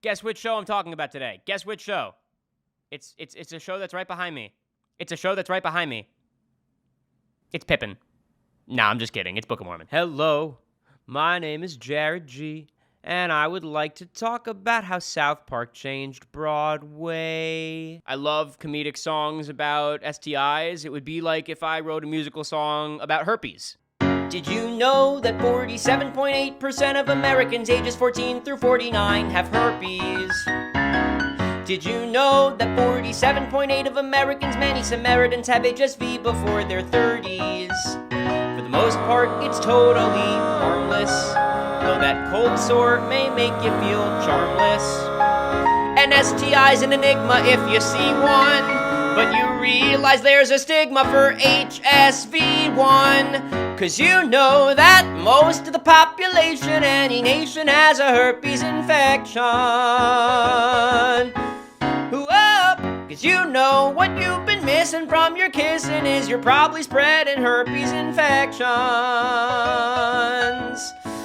Guess which show I'm talking about today? Guess which show? It's a show that's right behind me. It's a show that's right behind me. It's Pippin. Nah, I'm just kidding. It's Book of Mormon. Hello, my name is Jared G., and I would like to talk about how South Park changed Broadway. I love comedic songs about STIs. It would be like if I wrote a musical song about herpes. Did you know that 47.8% of Americans ages 14 through 49 have herpes? Did you know that 47.8% of Americans, many Samaritans, have HSV before their 30s? For the most part, it's totally harmless, though that cold sore may make you feel charmless. An STI's an enigma if you see one, but you realize there's a stigma for HSV1. 'Cause you know that most of the population, any nation, has a herpes infection. Cause you know what you've been missing from your kissing is you're probably spreading herpes infections.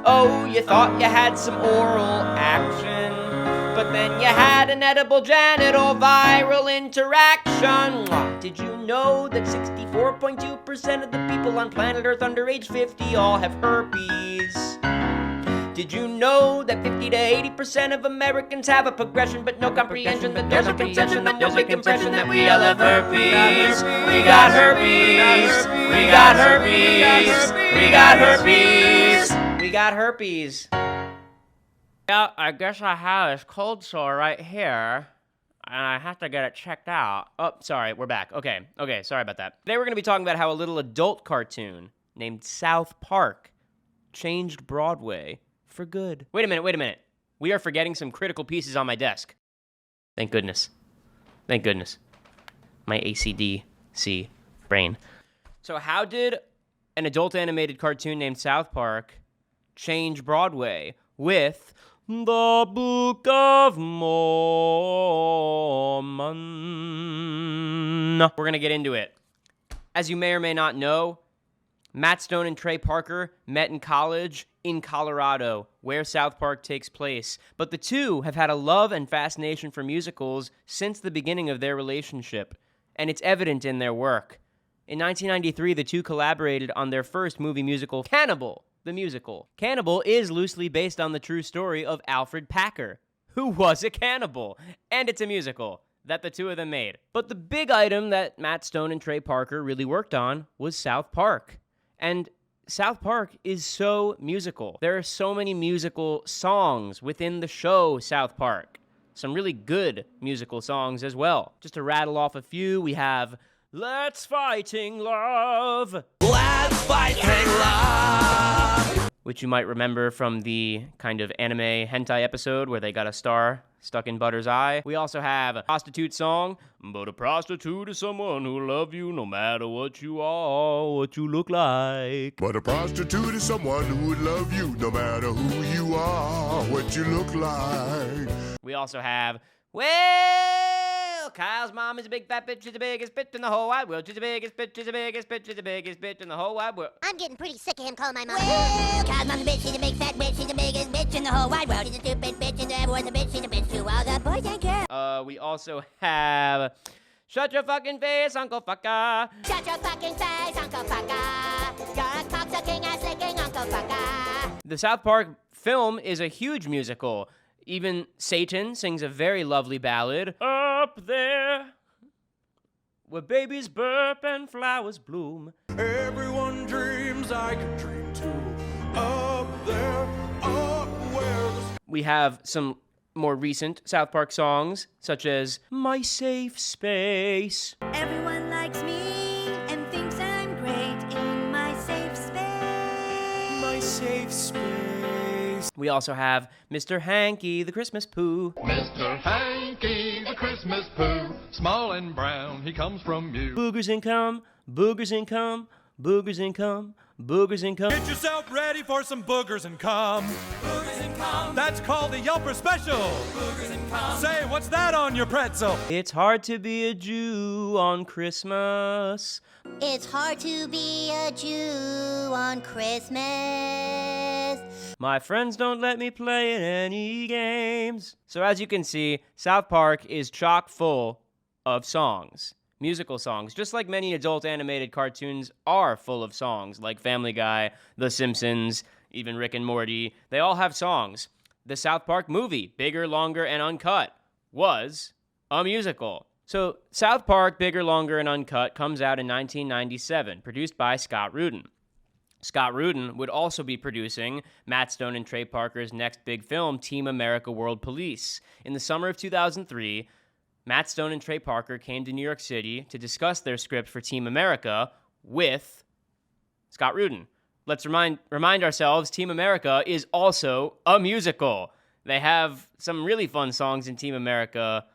Oh, you thought you had some oral action, but then you had an edible genital viral interaction. Did you know that 64.2% of the people on planet Earth under age 50 all have herpes? Did you know that 50 to 80% of Americans have a progression but no comprehension, that there's a conception that there's a impression that we all have herpes? We got herpes! We got herpes! We got herpes! We got herpes! Yeah, I guess I have this cold sore right here, and I have to get it checked out. Oh, sorry, we're back. Okay, sorry about that. Today we're going to be talking about how a little adult cartoon named South Park changed Broadway for good. Wait a minute. We are forgetting some critical pieces on my desk. Thank goodness. My ACDC brain. So how did an adult animated cartoon named South Park change Broadway with the Book of Mormon? We're going to get into it. As you may or may not know, Matt Stone and Trey Parker met in college in Colorado, where South Park takes place. But the two have had a love and fascination for musicals since the beginning of their relationship, and it's evident in their work. In 1993, the two collaborated on their first movie musical, Cannibal, the musical. Cannibal is loosely based on the true story of Alfred Packer, who was a cannibal, and it's a musical that the two of them made. But the big item that Matt Stone and Trey Parker really worked on was South Park. And South Park is so musical. There are so many musical songs within the show South Park. Some really good musical songs as well. Just to rattle off a few, we have Let's Fighting Love. Let's Fighting Love. Which you might remember from the kind of anime hentai episode where they got a star stuck in Butter's eye. We also have a prostitute song. But a prostitute is someone who'll love you no matter what you are, what you look like. But a prostitute is someone who would love you no matter who you are, what you look like. We also have, well, Kyle's mom is a big fat bitch. She's the biggest bitch in the whole wide world. She's the biggest bitch. She's the biggest bitch. She's the biggest bitch in the whole wide world. I'm getting pretty sick of him calling my mom. Well, Kyle's mom's a bitch. She's a big fat bitch. She's the biggest bitch in the whole wide world. She's a stupid bitch and everyone's a bitch. She's a bitch to all the boys and girls. We also have Shut Your Fucking Face, Uncle Fucker. Shut your fucking face, Uncle Fucker. You're a cocksucking ass licking Uncle Fucker. The South Park film is a huge musical. Even Satan sings a very lovely ballad. Up there, where babies burp and flowers bloom. Everyone dreams I could dream too. Up there, up where the... We have some more recent South Park songs, such as My Safe Space. Everyone likes me and thinks I'm great in my safe space. My safe space. We also have Mr. Hanky, the Christmas Pooh. Mr. Hanky, the Christmas Pooh, small and brown, he comes from you. Boogers income, boogers income, boogers income, boogers income. Get yourself ready for some boogers and cum. Boogers and cum. That's called a Yelper special. Boogers and cum. Say, what's that on your pretzel? It's hard to be a Jew on Christmas. It's hard to be a Jew on Christmas. My friends don't let me play in any games. So as you can see, South Park is chock full of songs, musical songs, just like many adult animated cartoons are full of songs, like Family Guy, The Simpsons, even Rick and Morty. They all have songs. The South Park movie, Bigger, Longer, and Uncut, was a musical. So South Park, Bigger, Longer, and Uncut comes out in 1997, produced by Scott Rudin. Scott Rudin would also be producing Matt Stone and Trey Parker's next big film, Team America World Police. In the summer of 2003, Matt Stone and Trey Parker came to New York City to discuss their script for Team America with Scott Rudin. Let's remind ourselves, Team America is also a musical. They have some really fun songs in Team America,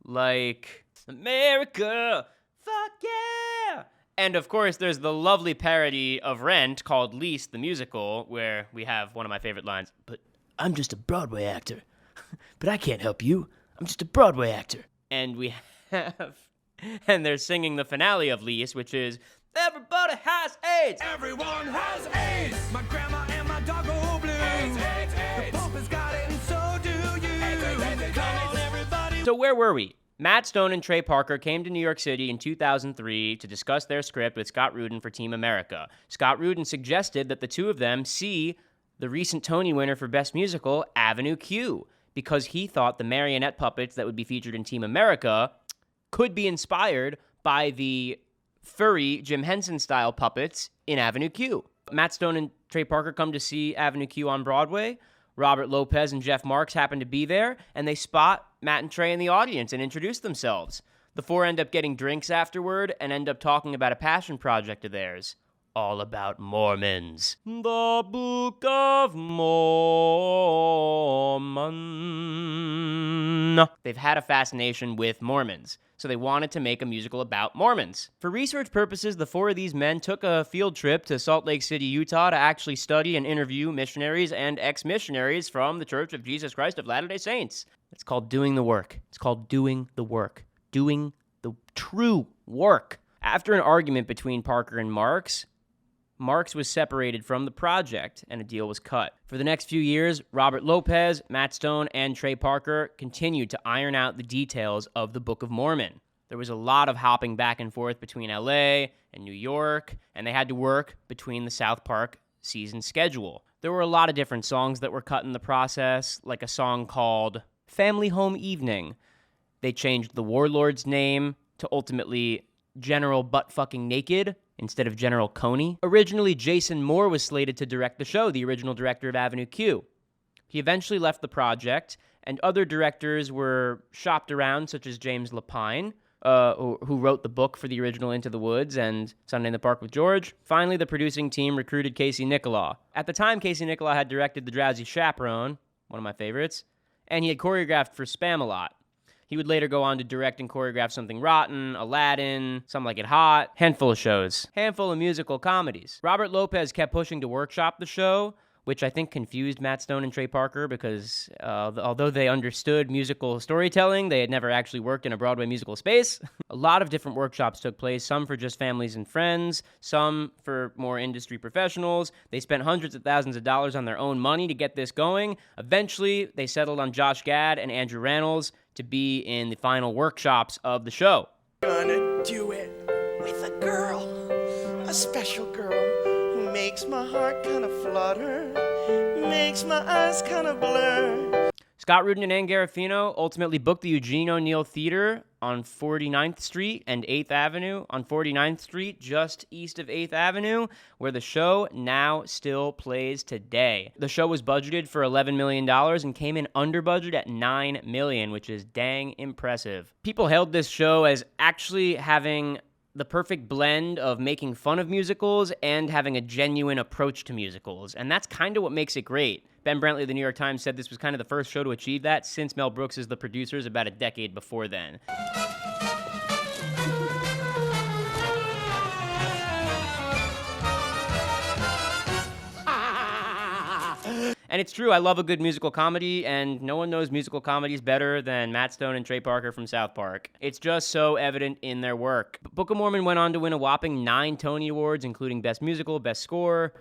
like America, fuck yeah! And of course, there's the lovely parody of Rent called Least the Musical, where we have one of my favorite lines, but I'm just a Broadway actor. But I can't help you. I'm just a Broadway actor. And we have, and they're singing the finale of Least, which is, everybody has AIDS! Everyone has AIDS. My grandma and my dog go blue. AIDS, AIDS, AIDS. The Pope has got it, and so do you. AIDS, AIDS, AIDS, AIDS. Come on, everybody. So where were we? Matt Stone and Trey Parker came to New York City in 2003 to discuss their script with Scott Rudin for Team America. Scott Rudin suggested that the two of them see the recent Tony winner for Best Musical, Avenue Q, because he thought the marionette puppets that would be featured in Team America could be inspired by the furry Jim Henson-style puppets in Avenue Q. Matt Stone and Trey Parker come to see Avenue Q on Broadway. Robert Lopez and Jeff Marks happen to be there, and they spot Matt and Trey in the audience and introduce themselves. The four end up getting drinks afterward and end up talking about a passion project of theirs, all about Mormons. The Book of Mormon. They've had a fascination with Mormons, so they wanted to make a musical about Mormons. For research purposes, the four of these men took a field trip to Salt Lake City, Utah to actually study and interview missionaries and ex-missionaries from the Church of Jesus Christ of Latter-day Saints. It's called doing the work. It's called doing the work. Doing the true work. After an argument between Parker and Marks was separated from the project, and a deal was cut. For the next few years, Robert Lopez, Matt Stone, and Trey Parker continued to iron out the details of the Book of Mormon. There was a lot of hopping back and forth between LA and New York, and they had to work between the South Park season schedule. There were a lot of different songs that were cut in the process, like a song called Family Home Evening. They changed the warlord's name to ultimately General Buttfucking Naked instead of General Coney. Originally, Jason Moore was slated to direct the show, the original director of Avenue Q. He eventually left the project, and other directors were shopped around, such as James Lapine, who wrote the book for the original Into the Woods and Sunday in the Park with George. Finally, the producing team recruited Casey Nicholaw. At the time, Casey Nicholaw had directed The Drowsy Chaperone, one of my favorites, and he had choreographed for Spamalot. He would later go on to direct and choreograph Something Rotten, Aladdin, Some Like It Hot, handful of shows, handful of musical comedies. Robert Lopez kept pushing to workshop the show, which I think confused Matt Stone and Trey Parker because although they understood musical storytelling, they had never actually worked in a Broadway musical space. A lot of different workshops took place, some for just families and friends, some for more industry professionals. They spent hundreds of thousands of dollars on their own money to get this going. Eventually, they settled on Josh Gad and Andrew Rannells to be in the final workshops of the show. Gonna do it with a girl, a special girl who makes my heart kind of flutter, makes my eyes kind of blur. Scott Rudin and Ann Garofino ultimately booked the Eugene O'Neill Theater on 49th Street and 8th Avenue, on 49th Street, just east of 8th Avenue, where the show now still plays today. The show was budgeted for $11 million and came in under budget at $9 million, which is dang impressive. People hailed this show as actually having the perfect blend of making fun of musicals and having a genuine approach to musicals, and that's kind of what makes it great. Ben Brantley of the New York Times said this was kind of the first show to achieve that since Mel Brooks is the producers about a decade before then. And it's true, I love a good musical comedy, and no one knows musical comedies better than Matt Stone and Trey Parker from South Park. It's just so evident in their work. Book of Mormon went on to win a whopping 9 Tony Awards, including Best Musical, Best Score,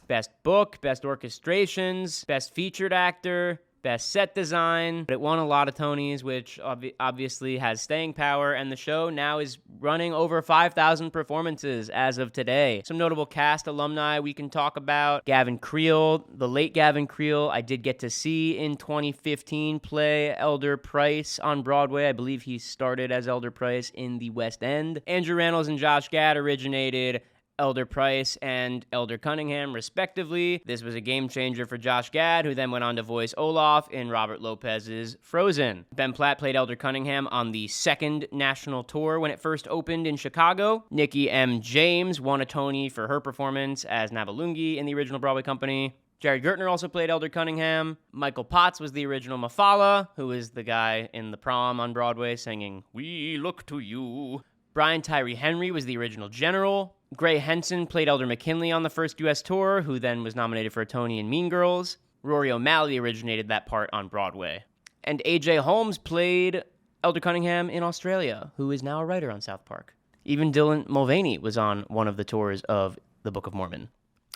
Best Book, Best Orchestrations, Best Featured Actor, Best Set Design. But it won a lot of Tonys, which obviously has staying power, and the show now is running over 5,000 performances as of today. Some notable cast alumni we can talk about. Gavin Creel, the late Gavin Creel, I did get to see in 2015 play Elder Price on Broadway. I believe he started as Elder Price in the West End. Andrew Rannells and Josh Gad originated Elder Price and Elder Cunningham, respectively. This was a game changer for Josh Gad, who then went on to voice Olaf in Robert Lopez's Frozen. Ben Platt played Elder Cunningham on the second national tour when it first opened in Chicago. Nikki M. James won a Tony for her performance as Nabalungi in the original Broadway company. Jared Gertner also played Elder Cunningham. Michael Potts was the original Mafala, who is the guy in The Prom on Broadway singing, "We Look to You." Brian Tyree Henry was the original General. Gray Henson played Elder McKinley on the first U.S. tour, who then was nominated for a Tony in Mean Girls. Rory O'Malley originated that part on Broadway. And A.J. Holmes played Elder Cunningham in Australia, who is now a writer on South Park. Even Dylan Mulvaney was on one of the tours of the Book of Mormon.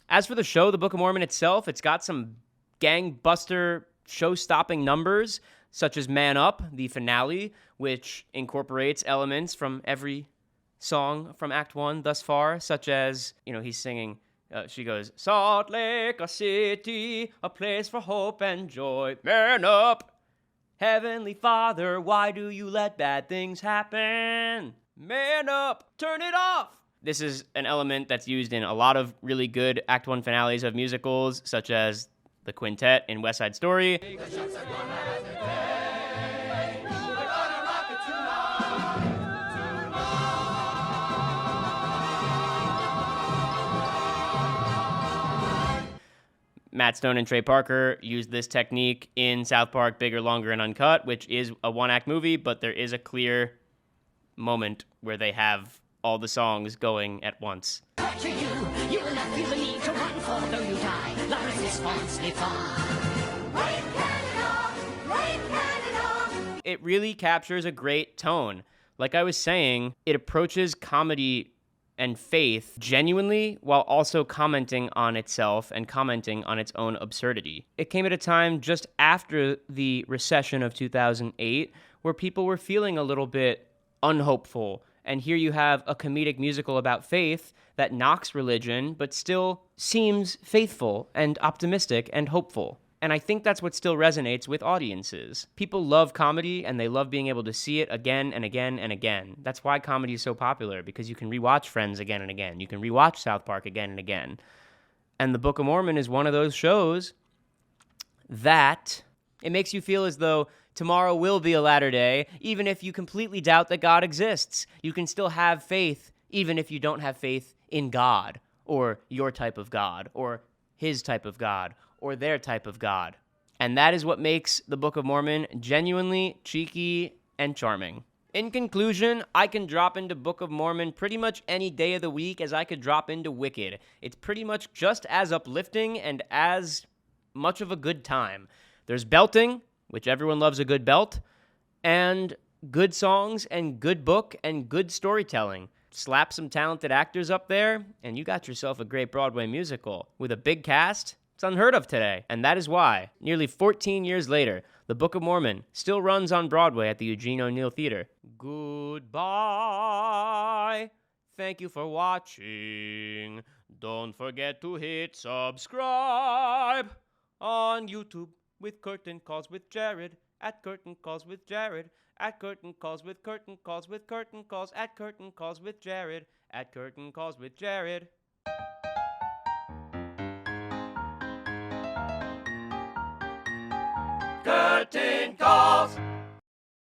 As for the show, the Book of Mormon itself, it's got some gangbuster show-stopping numbers, such as Man Up, the finale, which incorporates elements from every song from Act 1 thus far, such as, he's singing, she goes, "Salt Lake, a city, a place for hope and joy. Man up! Heavenly Father, why do you let bad things happen? Man up! Turn it off!" This is an element that's used in a lot of really good Act 1 finales of musicals, such as the quintet in West Side Story. Matt Stone and Trey Parker used this technique in South Park, Bigger, Longer, and Uncut, which is a one-act movie, but there is a clear moment where they have all the songs going at once. It really captures a great tone. Like I was saying, it approaches comedy and faith genuinely while also commenting on itself and commenting on its own absurdity. It came at a time just after the recession of 2008 where people were feeling a little bit unhopeful. And here you have a comedic musical about faith that knocks religion but still seems faithful and optimistic and hopeful. And I think that's what still resonates with audiences. People love comedy, and they love being able to see it again and again and again. That's why comedy is so popular, because you can rewatch Friends again and again. You can rewatch South Park again and again. And the Book of Mormon is one of those shows that it makes you feel as though tomorrow will be a latter day, even if you completely doubt that God exists. You can still have faith, even if you don't have faith in God, or your type of God, or his type of God, or their type of God. And that is what makes the Book of Mormon genuinely cheeky and charming. In conclusion, I can drop into Book of Mormon pretty much any day of the week as I could drop into Wicked. It's pretty much just as uplifting and as much of a good time. There's belting, which everyone loves a good belt, and good songs and good book and good storytelling. Slap some talented actors up there, and you got yourself a great Broadway musical with a big cast. It's unheard of today, and that is why, nearly 14 years later, the Book of Mormon still runs on Broadway at the Eugene O'Neill Theater. Goodbye. Thank you for watching. Don't forget to hit subscribe on YouTube with Curtain Calls with Jared, at Curtain Calls with Jared, at Curtain Calls with Curtain Calls with Curtain Calls, at Curtain Calls with Jared, at Curtain Calls with Jared. Curtain Calls.